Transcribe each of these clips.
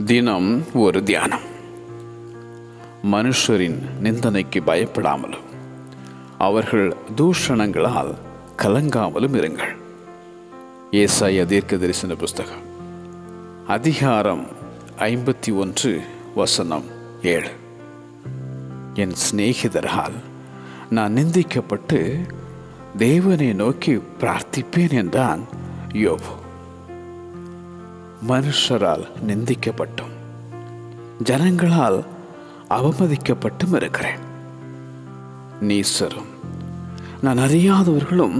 தினம் ஒரு தியானம். மனுஷரின் நிந்தனைக்கு பயப்படாமலும் அவர்கள் தூஷணங்களால் கலங்காமலும் இருங்கள். ஏசாயா தீர்க்கதரிசன புஸ்தகம் அதிகாரம் 51 வசனம் 7. என் சிநேகிதரால் நான் நிந்திக்கப்பட்டு தேவனை நோக்கி பிரார்த்திப்பேன் என்றான் யோபு. மனுஷரால் நிந்திக்கப்பட்டும் ஜனங்களால் அவமதிக்கப்பட்டும் இருக்கிறேன். நீசரும் நான் அறியாதவர்களும்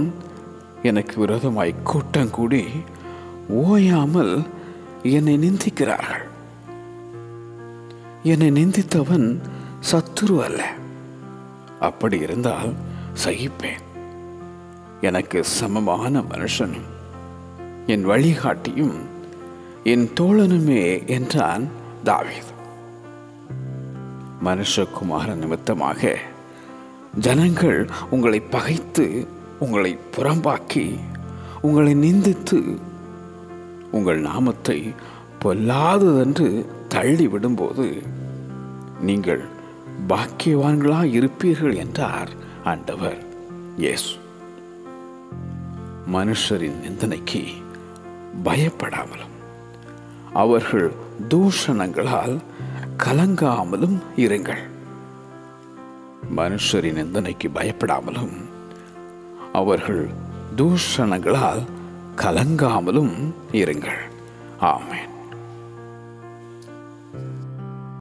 எனக்கு விரோதமாய் கூட்டம் கூடி ஓயாமல் என்னை நிந்திக்கிறார்கள். என்னை நிந்தித்தவன் சத்துரு அல்ல. அப்படி இருந்தால் சகிப்பேன். எனக்கு சமமான மனுஷனும் என் வழிகாட்டியும் என் தோழனுமே என்றான் தாவீது. மனுஷகுமார நிமித்தமாக ஜனங்கள் உங்களை பகைத்து உங்களை புறம்பாக்கி உங்களை நிந்தித்து உங்கள் நாமத்தை பொல்லாததென்று தள்ளிவிடும்போது நீங்கள் பாக்கியவான்களாய் இருப்பீர்கள் என்றார் ஆண்டவர் இயேசு. மனுஷரின் நிந்தனைக்கு பயப்படாமலும் அவர்கள் தூஷணங்களால் கலங்காமலும் இருங்கள். மனுஷரின் நிந்தனைக்கு பயப்படாமலும் அவர்கள் தூஷணங்களால் கலங்காமலும் இருங்கள். ஆமென்.